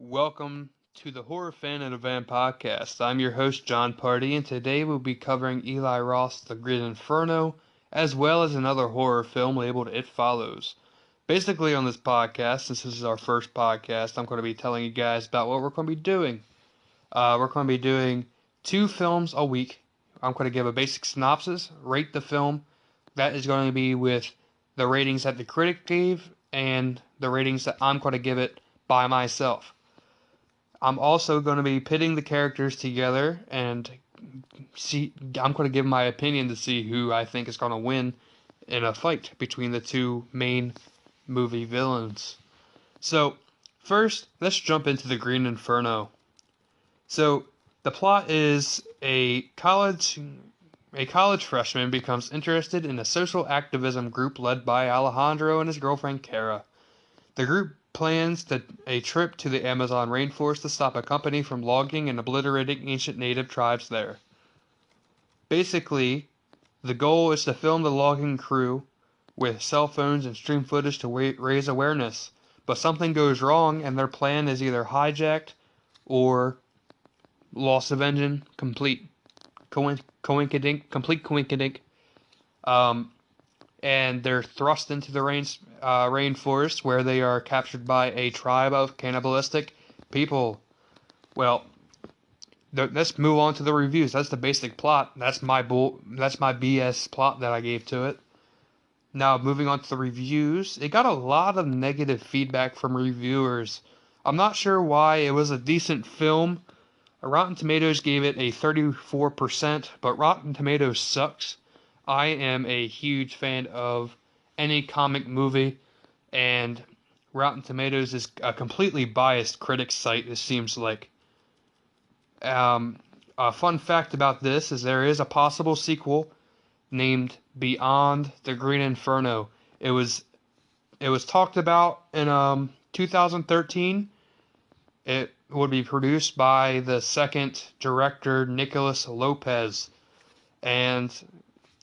Welcome to the Horror Fan and a Van podcast. I'm your host, John Party, and today we'll be covering Eli Roth's The Green Inferno, as well as another horror film labeled It Follows. Basically, on this podcast, since this is our first podcast, I'm going to be telling you guys about what we're going to be doing. We're going to be doing 2 films a week. I'm going to give a basic synopsis, rate the film. That is going to be with the ratings that the critic gave and the ratings that I'm going to give it by myself. I'm also going to be pitting the characters together and I'm going to give my opinion to see who I think is going to win in a fight between the two main movie villains. So, first, let's jump into The Green Inferno. So, the plot is a college freshman becomes interested in a social activism group led by Alejandro and his girlfriend Kara. The group plans a trip to the Amazon rainforest to stop a company from logging and obliterating ancient native tribes there. Basically, the goal is to film the logging crew with cell phones and stream footage to raise awareness, but something goes wrong and their plan is either hijacked or loss of engine, complete coinkydink. And they're thrust into the rainforest where they are captured by a tribe of cannibalistic people. Well, let's move on to the reviews. That's the basic plot. That's my BS plot that I gave to it. Now, moving on to the reviews. It got a lot of negative feedback from reviewers. I'm not sure why. It was a decent film. Rotten Tomatoes gave it a 34%, but Rotten Tomatoes sucks. I am a huge fan of any comic movie, and Rotten Tomatoes is a completely biased critics site, it seems like. A fun fact about this is there is a possible sequel named Beyond the Green Inferno. It was talked about in 2013. It would be produced by the second director, Nicholas Lopez, and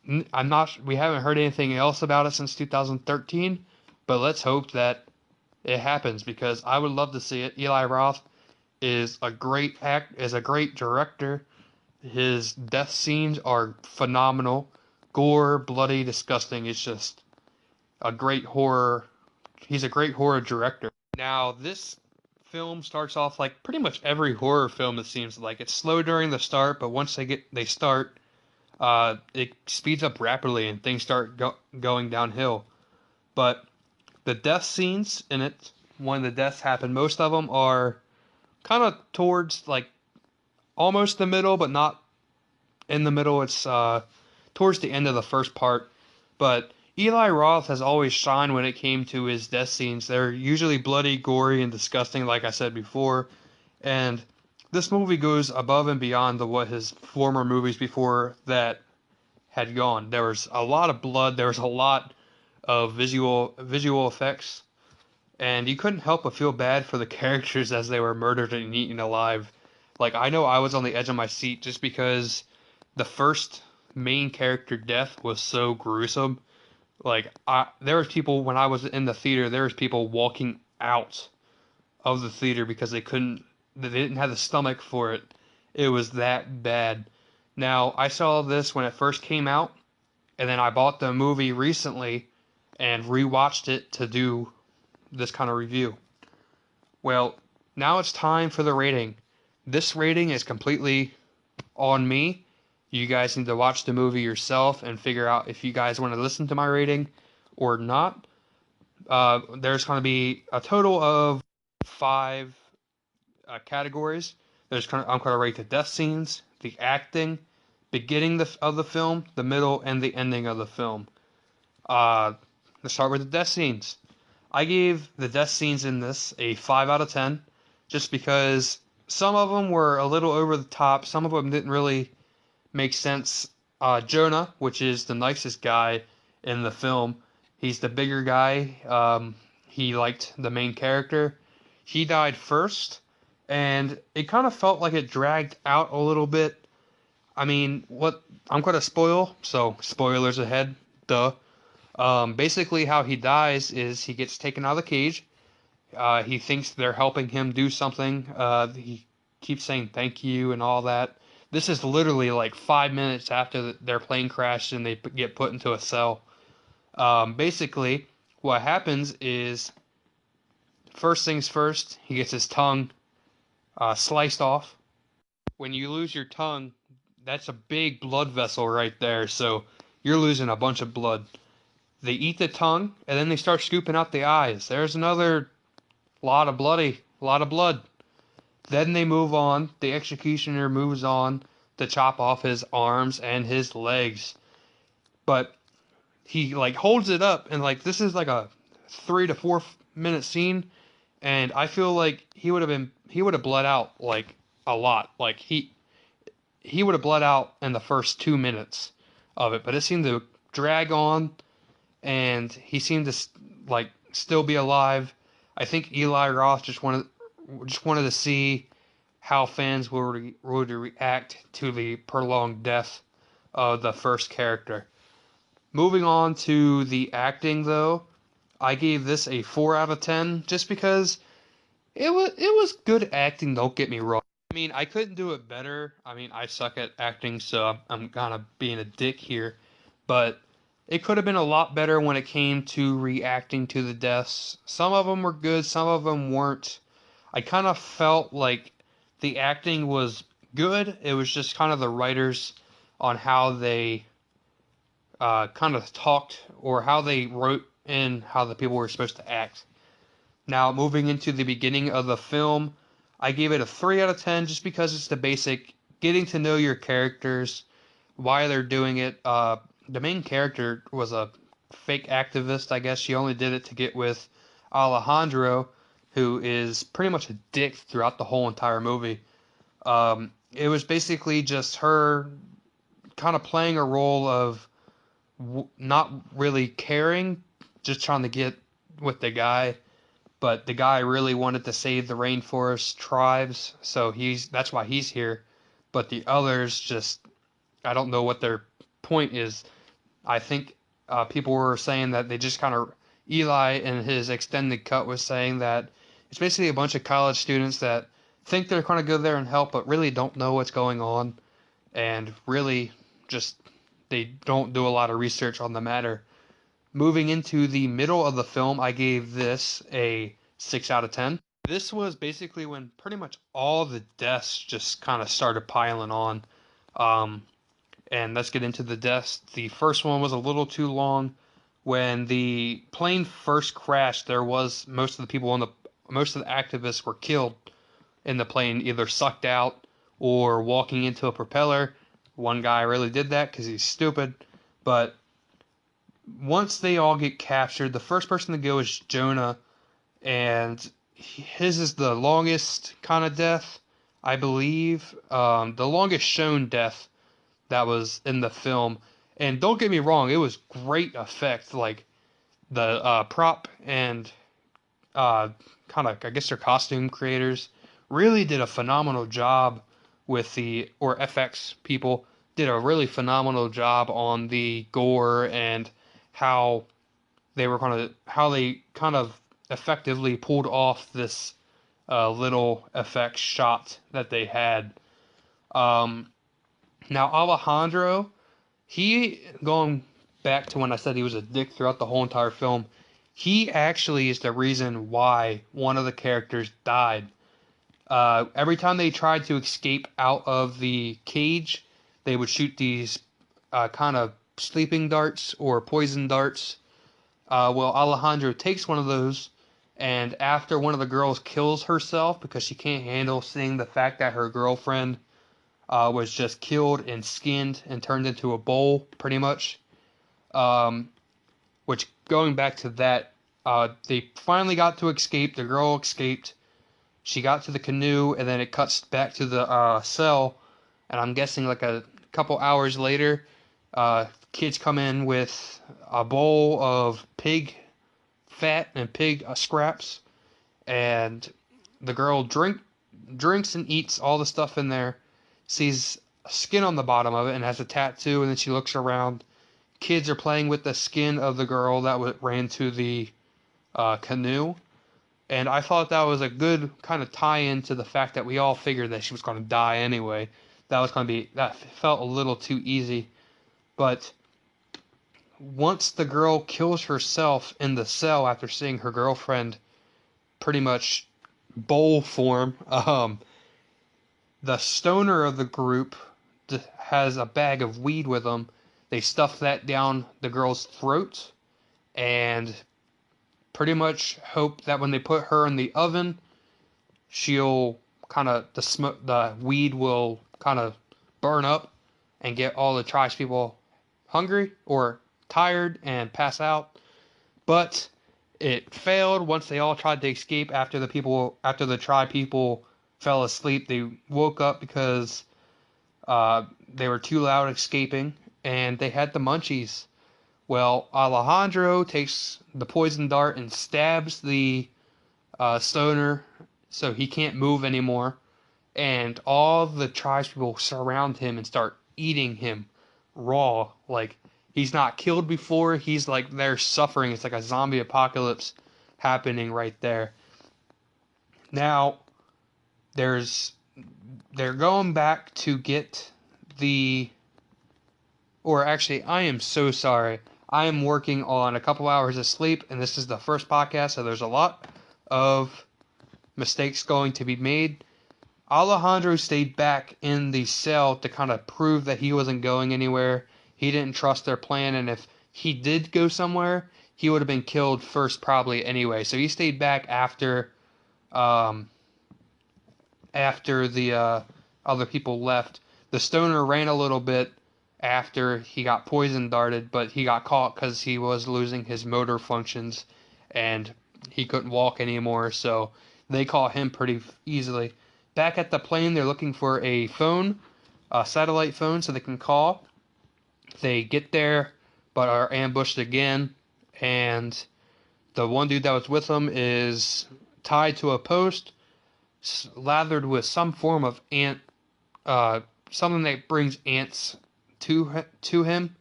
we haven't heard anything else about it since 2013, but let's hope that it happens because I would love to see it. Eli Roth is a great director. His death scenes are phenomenal. Gore, bloody, disgusting. It's just a great horror. He's a great horror director. Now, this film starts off like pretty much every horror film, it seems like. It's slow during the start, but once they start, it speeds up rapidly and things start going downhill. But the death scenes in it, when the deaths happen, most of them are kind of towards like almost the middle, but not in the middle. It's towards the end of the first part. But Eli Roth has always shined when it came to his death scenes. They're usually bloody, gory, and disgusting, like I said before. And this movie goes above and beyond what his former movies before that had gone. There was a lot of blood. There was a lot of visual effects, and you couldn't help but feel bad for the characters as they were murdered and eaten alive. Like, I know I was on the edge of my seat just because the first main character death was so gruesome. Like, there was people, when I was in the theater, there was people walking out of the theater because they didn't have the stomach for it. It was that bad. Now, I saw this when it first came out, and then I bought the movie recently and rewatched it to do this kind of review. Well, now it's time for the rating. This rating is completely on me. You guys need to watch the movie yourself and figure out if you guys want to listen to my rating or not. There's going to be a total of 5 categories. I'm going to rate the death scenes, the acting, beginning of the film, the middle, and the ending of the film. Let's start with the death scenes. I gave the death scenes in this a 5 out of 10, just because some of them were a little over the top. Some of them didn't really make sense. Jonah, which is the nicest guy in the film, he's the bigger guy. He liked the main character. He died first, and it kind of felt like it dragged out a little bit. I mean, what I'm going to spoil, so spoilers ahead, duh. Basically how he dies is he gets taken out of the cage, He thinks they're helping him do something. He keeps saying thank you and all that. This is literally like 5 minutes after their plane crashed and they get put into a cell. Basically, what happens is, first things first, he gets his tongue sliced off. When you lose your tongue, that's a big blood vessel right there, so you're losing a bunch of blood. They eat the tongue, and then they start scooping out the eyes. There's another lot of blood. Then they move on. The executioner moves on to chop off his arms and his legs. But he like holds it up, and like this is like a 3 to 4 minute scene, and I feel like he would have bled out like a lot. Like he would have bled out in the first 2 minutes of it, but it seemed to drag on, and he seemed to like still be alive. I think Eli Roth just wanted to see how fans would react to the prolonged death of the first character. Moving on to the acting, though, I gave this a 4 out of 10 just because it was good acting. Don't get me wrong. I mean, I couldn't do it better. I mean, I suck at acting, so I'm kind of being a dick here. But it could have been a lot better when it came to reacting to the deaths. Some of them were good, some of them weren't. I kind of felt like the acting was good. It was just kind of the writers on how they kind of talked or how they wrote in how the people were supposed to act. Now, moving into the beginning of the film, I gave it a 3 out of 10 just because it's the basic getting to know your characters, why they're doing it. The main character was a fake activist, I guess. She only did it to get with Alejandro, who is pretty much a dick throughout the whole entire movie. It was basically just her kind of playing a role of not really caring, just trying to get with the guy. But the guy really wanted to save the rainforest tribes, so that's why he's here. But the others just, I don't know what their point is. I think people were saying that they just kind of, Eli in his extended cut was saying that it's basically a bunch of college students that think they're going to go there and help, but really don't know what's going on, and really just they don't do a lot of research on the matter. Moving into the middle of the film, I gave this a 6 out of 10. This was basically when pretty much all the deaths just kind of started piling on. Um, and let's get into the deaths. The first one was a little too long. When the plane first crashed, there was most of the activists were killed in the plane, either sucked out or walking into a propeller. One guy really did that because he's stupid. But once they all get captured, the first person to go is Jonah, and his is the longest kind of death, I believe. The longest shown death that was in the film. And don't get me wrong, it was great effect. Like the prop and kind of, I guess their costume creators really did a phenomenal job with or FX people did a really phenomenal job on the gore and how how they kind of effectively pulled off this little effect shot that they had. Um, Now Alejandro, he going back to when I said he was a dick throughout the whole entire film, he actually is the reason why one of the characters died. Every time they tried to escape out of the cage, they would shoot these kind of sleeping darts or poison darts. Well, Alejandro takes one of those, and after one of the girls kills herself because she can't handle seeing the fact that her girlfriend was just killed and skinned and turned into a bowl, pretty much. Which, going back to that, they finally got to escape. The girl escaped. She got to the canoe, and then it cuts back to the cell. And I'm guessing like a couple hours later, kids come in with a bowl of pig fat and pig scraps, and the girl drinks and eats all the stuff in there, sees skin on the bottom of it and has a tattoo, and then she looks around. Kids are playing with the skin of the girl that ran to the canoe, And I thought that was a good kind of tie-in to the fact that we all figured that she was going to die anyway. That felt a little too easy. But once the girl kills herself in the cell after seeing her girlfriend pretty much bowl form, the stoner of the group has a bag of weed with them. They stuff that down the girl's throat and pretty much hope that when they put her in the oven, she'll the weed will kind of burn up and get all the tribespeople hungry or tired and pass out. But it failed once they all tried to escape after the tribe people fell asleep. They woke up because they were too loud escaping and they had the munchies. Well, Alejandro takes the poison dart and stabs the stoner so he can't move anymore. And all the tribespeople surround him and start eating him raw. Like, he's not killed before. He's like, they're suffering. It's like a zombie apocalypse happening right there. Now, they're going back to get or actually, I am so sorry. I am working on a couple hours of sleep, and this is the first podcast, so there's a lot of mistakes going to be made. Alejandro stayed back in the cell to kind of prove that he wasn't going anywhere. He didn't trust their plan, and if he did go somewhere, he would have been killed first probably anyway. So he stayed back after the other people left. The stoner ran a little bit after he got poison darted, but he got caught because he was losing his motor functions and he couldn't walk anymore, so they caught him pretty easily. Back at the plane, they're looking for a phone, a satellite phone, so they can call. They get there, but are ambushed again, and the one dude that was with them is tied to a post, lathered with some form of ant, something that brings ants to him,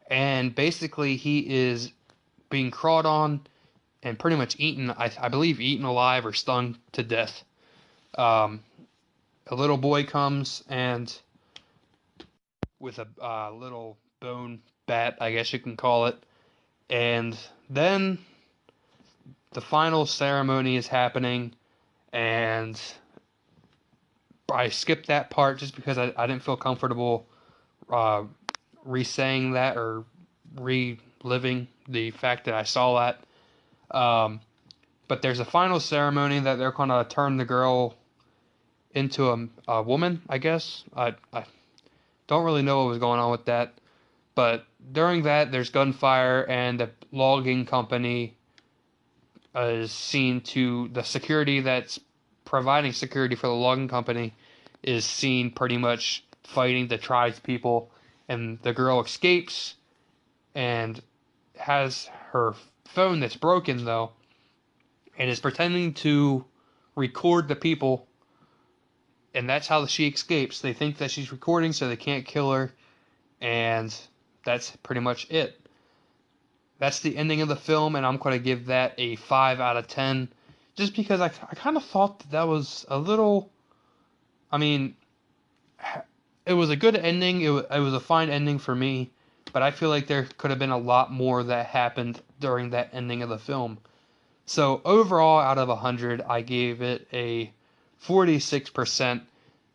and basically he is being crawled on and pretty much eaten, I believe eaten alive or stung to death. A little boy comes and with a little bone bat, I guess you can call it, and then the final ceremony is happening, and I skipped that part just because I didn't feel comfortable re-saying that or reliving the fact that I saw that. But there's a final ceremony that they're going to turn the girl into a woman, I guess. I don't really know what was going on with that. But during that, there's gunfire, and the logging company is seen to... The security that's providing security for the logging company is seen pretty much fighting the tribespeople. And the girl escapes and has her phone that's broken, though, and is pretending to record the people, and that's how she escapes. They think that she's recording so they can't kill her, and that's pretty much it. That's the ending of the film, and I'm going to give that a 5 out of 10, just because I kind of thought that was a little... I mean, it was a good ending, it was a fine ending for me, but I feel like there could have been a lot more that happened during that ending of the film. So overall, out of 100, I gave it a 46%.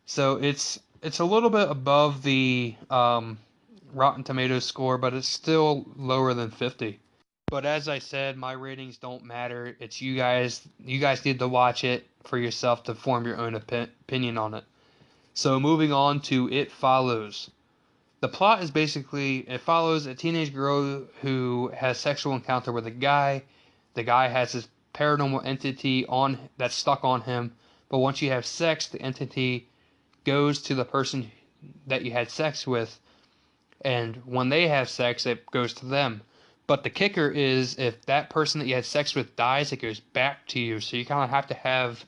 So it's a little bit above the Rotten Tomatoes score, but it's still lower than 50. But as I said, my ratings don't matter. It's you guys. You guys need to watch it for yourself to form your own opinion on it. So moving on to It Follows. The plot is basically, it follows a teenage girl who has sexual encounter with a guy. The guy has this paranormal entity that's stuck on him, but once you have sex, the entity goes to the person that you had sex with, and when they have sex, it goes to them. But the kicker is, if that person that you had sex with dies, it goes back to you, so you kind of have to have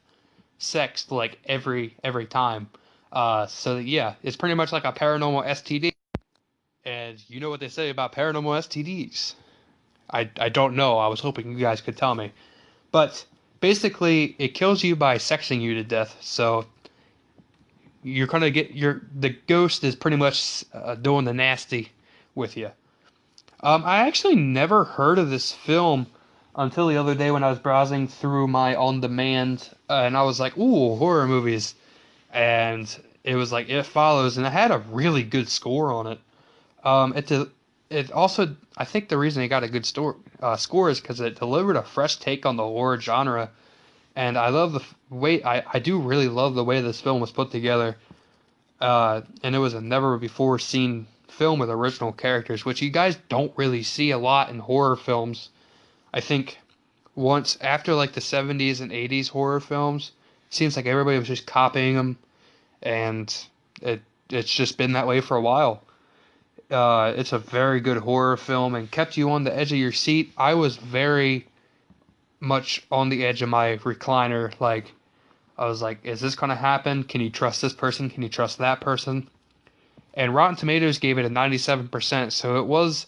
sex like every time. So yeah, it's pretty much like a paranormal STD. And you know what they say about paranormal STDs. I don't know. I was hoping you guys could tell me. But basically it kills you by sexing you to death. So you're gonna get the ghost is pretty much doing the nasty with you. I actually never heard of this film until the other day when I was browsing through my on-demand, and I was like, "Ooh, horror movies," and it was like It Follows, and it had a really good score on it. It also, I think the reason it got a good score is because it delivered a fresh take on the horror genre, and I love the way I do really love the way this film was put together. And it was a never before seen film with original characters, which you guys don't really see a lot in horror films. I think once after like the 70s and 80s horror films, it seems like everybody was just copying them, and it's just been that way for a while. It's a very good horror film and kept you on the edge of your seat. I was very much on the edge of my recliner, like I was like, is this gonna happen? Can you trust this person? Can you trust that person? And Rotten Tomatoes gave it a 97%, so it was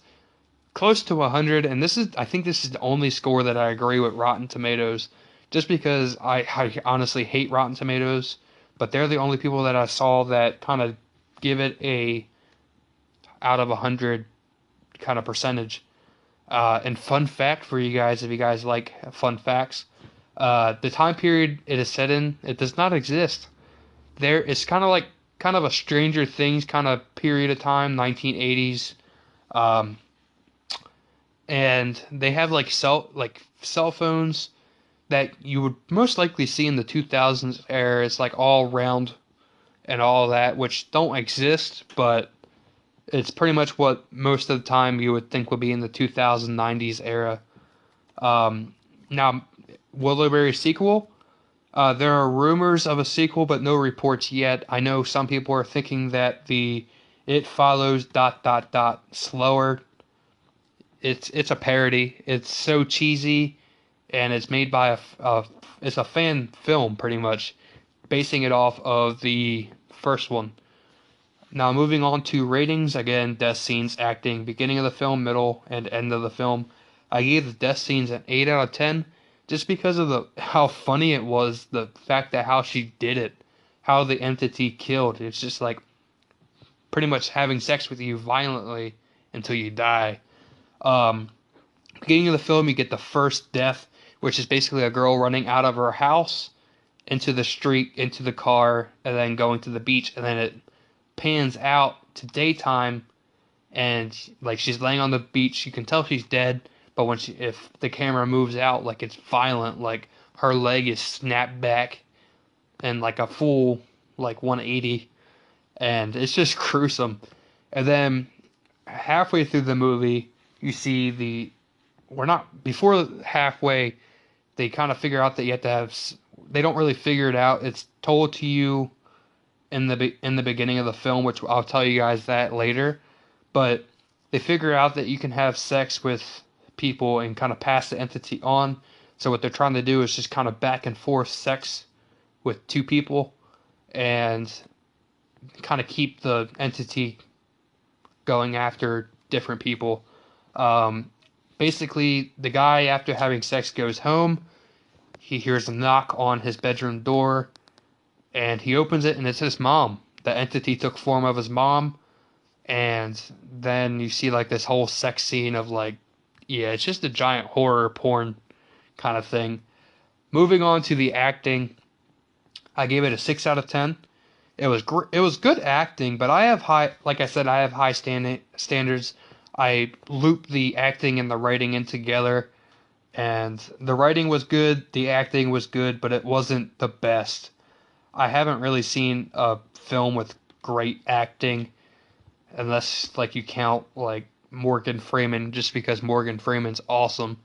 close to 100. And I think this is the only score that I agree with Rotten Tomatoes, just because I honestly hate Rotten Tomatoes, but they're the only people that I saw that kind of give it a out of 100 kind of percentage. And fun fact for you guys, if you guys like fun facts, the time period it is set in, it does not exist. It's kind of a Stranger Things kind of period of time, 1980s, um, and they have like cell phones that you would most likely see in the 2000s era. It's like all round and all that, which don't exist, but it's pretty much what most of the time you would think would be in the 2090s era. Now, will there be a sequel? There are rumors of a sequel, but no reports yet. I know some people are thinking that the It Follows dot dot dot slower. It's a parody. It's so cheesy, and it's made by it's a fan film pretty much, basing it off of the first one. Now moving on to ratings, again, death scenes, acting, beginning of the film, middle, and end of the film. I gave the death scenes an 8 out of 10 just because of the how funny it was, the fact that how she did it, how the entity killed. It's just like pretty much having sex with you violently until you die. Um, Beginning of the film, you get the first death, which is basically a girl running out of her house into the street, into the car, and then going to the beach, and then it pans out to daytime, and like she's laying on the beach. You can tell she's dead, but if the camera moves out, like it's violent, like her leg is snapped back and like a full like 180, and it's just gruesome. And then halfway through the movie, you see we're not before halfway. They kind of figure out that you have to have. They don't really figure it out. It's told to you in the beginning of the film, which I'll tell you guys that later. But they figure out that you can have sex with people and kind of pass the entity on. So what they're trying to do is just kind of back and forth sex with two people and kind of keep the entity going after different people. Basically, the guy, after having sex, goes home. He hears a knock on his bedroom door, and he opens it, and it's his mom. The entity took form of his mom, and then you see like this whole sex scene of like, yeah, it's just a giant horror porn kind of thing. Moving on to the acting, I gave it a 6 out of 10. It was good acting, but I have like I said, I have high standards. I loop the acting and the writing in together, and the writing was good, the acting was good, but it wasn't the best. I haven't really seen a film with great acting, unless like you count like Morgan Freeman, just because Morgan Freeman's awesome,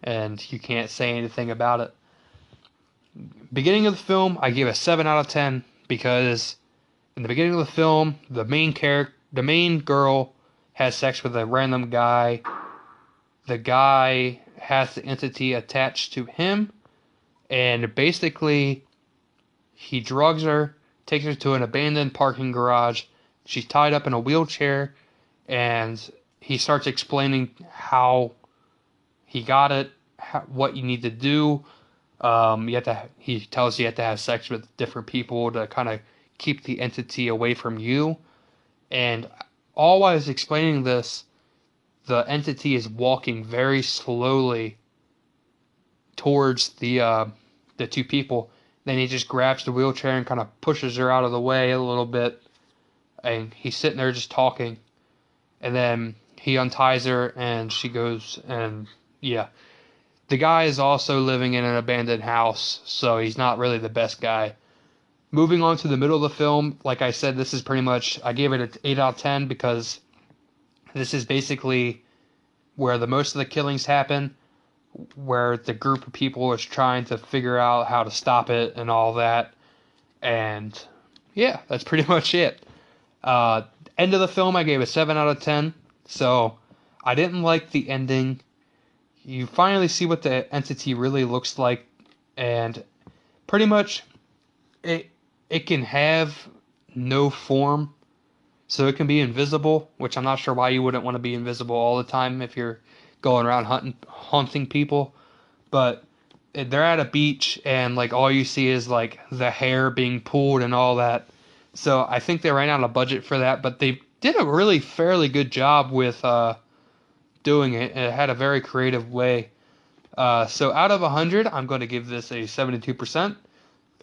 and you can't say anything about it. Beginning of the film, I give a 7 out of 10 because in the beginning of the film, the main girl has sex with a random guy. The guy has the entity attached to him, and basically he drugs her, takes her to an abandoned parking garage. She's tied up in a wheelchair, and he starts explaining how he got it, what you need to do. He tells you have to have sex with different people to kind of keep the entity away from you. And all while I was explaining this, the entity is walking very slowly towards the two people. Then he just grabs the wheelchair and kind of pushes her out of the way a little bit, and he's sitting there just talking. And then he unties her, and she goes, and yeah, the guy is also living in an abandoned house, so he's not really the best guy. Moving on to the middle of the film, like I said, this is pretty much, I gave it an 8 out of 10 because this is basically where the most of the killings happen, where the group of people is trying to figure out how to stop it and all that. And yeah, that's pretty much it. Uh, End of the film, I gave a 7 out of 10. So I didn't like the ending. You finally see what the entity really looks like, and pretty much it it can have no form, so it can be invisible, which I'm not sure why you wouldn't want to be invisible all the time if you're going around haunting people. But they're at a beach, and like all you see is like the hair being pulled and all that. So I think they ran out of budget for that, but they did a really fairly good job with doing it. It had a very creative way. So out of 100, I'm going to give this a 72%.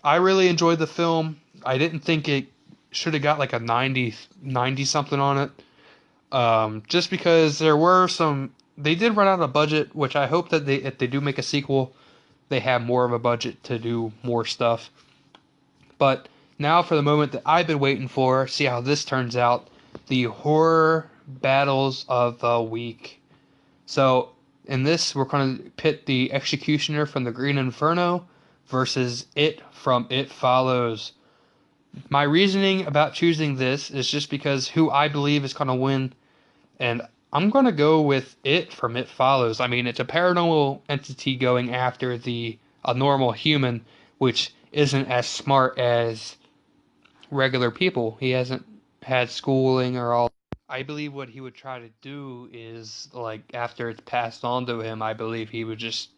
I really enjoyed the film. I didn't think it should have got like a 90 something on it. Just because there were some, they did run out of budget, which I hope that if they do make a sequel, they have more of a budget to do more stuff. But now for the moment that I've been waiting for, see how this turns out, the horror battles of the week. So in this, we're going to pit the Executioner from the Green Inferno versus It from It Follows. My reasoning about choosing this is just because who I believe is going to win, and I'm going to go with It from It Follows. I mean, it's a paranormal entity going after a normal human, which isn't as smart as regular people. He hasn't had schooling or all. I believe what he would try to do is, like, after it's passed on to him, I believe he would just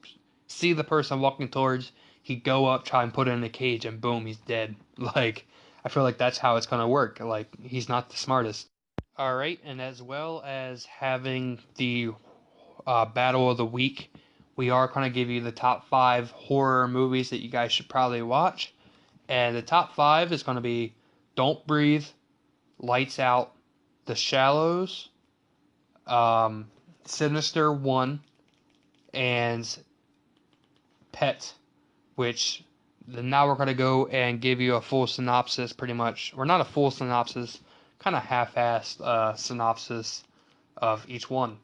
see the person walking towards, he'd go up, try and put it in a cage, and boom, he's dead. Like, I feel like that's how it's gonna work. Like, he's not the smartest. Alright, and as well as having the Battle of the Week, we are going to give you the top 5 horror movies that you guys should probably watch. And the top 5 is going to be Don't Breathe, Lights Out, The Shallows, Sinister 1, and Pet, which now we're going to go and give you a full synopsis pretty much, or not a full synopsis, kind of half-assed synopsis of each one.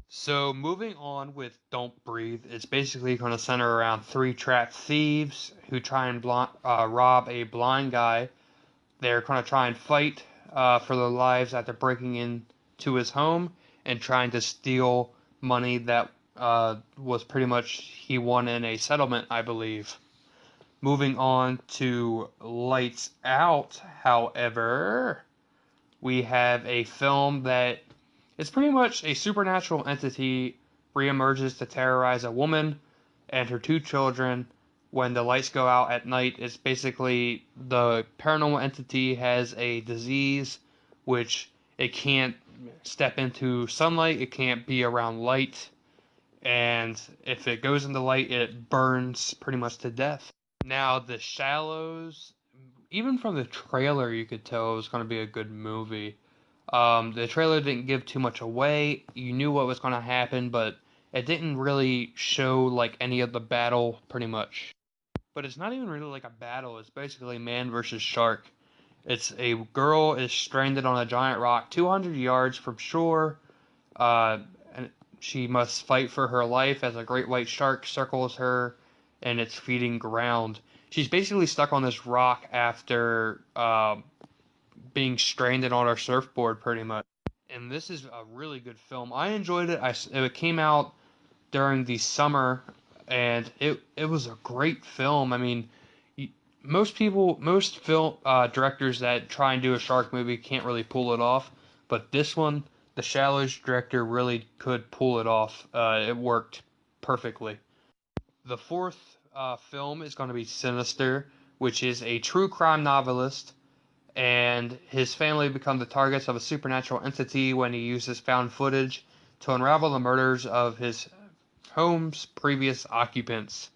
So moving on with Don't Breathe, it's basically going to center around 3 trapped thieves who try and rob a blind guy. They're going to try and fight for their lives after breaking into his home and trying to steal money that was pretty much he won in a settlement, I believe. Moving on to Lights Out, however, we have a film that it's pretty much a supernatural entity reemerges to terrorize a woman and her 2 children when the lights go out at night. It's basically the paranormal entity has a disease which it can't step into sunlight, it can't be around light, and if it goes into light, it burns pretty much to death. Now, The Shallows, even from the trailer, you could tell it was going to be a good movie. The trailer didn't give too much away. You knew what was going to happen, but it didn't really show like any of the battle pretty much. But it's not even really like a battle. It's basically man versus shark. It's a girl is stranded on a giant rock 200 yards from shore. And she must fight for her life as a great white shark circles her and it's feeding ground. She's basically stuck on this rock after being stranded on our surfboard pretty much. And this is a really good film. I enjoyed it. It came out during the summer, and it was a great film. I mean, most film directors that try and do a shark movie can't really pull it off, but this one, the Shallows director really could pull it off. It worked perfectly. The fourth film is going to be Sinister, which is a true crime novelist, and his family become the targets of a supernatural entity when he uses found footage to unravel the murders of his home's previous occupants.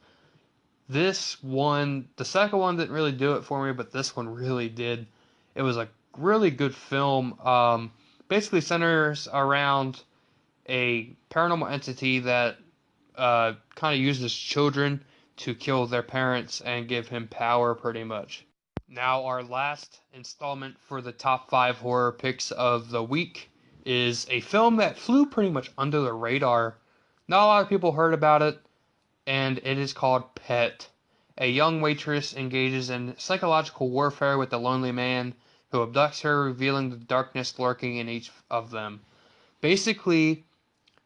This one, the second one didn't really do it for me, but this one really did. It was a really good film. Basically centers around a paranormal entity that kind of uses children to kill their parents and give him power, pretty much. Now, our last installment for the top 5 horror picks of the week is a film that flew pretty much under the radar. Not a lot of people heard about it, and it is called Pet. A young waitress engages in psychological warfare with a lonely man who abducts her, revealing the darkness lurking in each of them. Basically,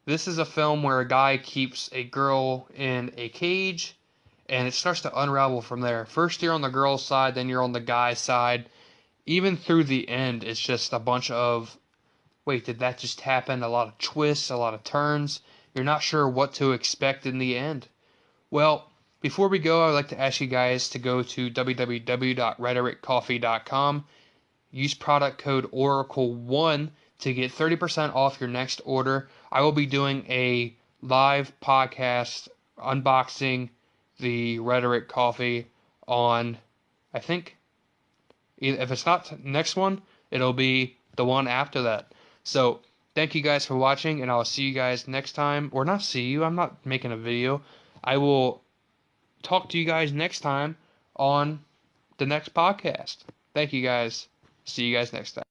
this is a film where a guy keeps a girl in a cage, and it starts to unravel from there. First, you're on the girl's side, then you're on the guy's side. Even through the end, it's just a bunch of, wait, did that just happen? A lot of twists, a lot of turns. You're not sure what to expect in the end. Well, before we go, I'd like to ask you guys to go to www.rhetoriccoffee.com. Use product code Oracle1 to get 30% off your next order. I will be doing a live podcast unboxing the Rhetoric Coffee on, I think, if it's not next one, it'll be the one after that. So, thank you guys for watching, and I'll see you guys next time. Or not see you, I'm not making a video. I will talk to you guys next time on the next podcast. Thank you guys. See you guys next time.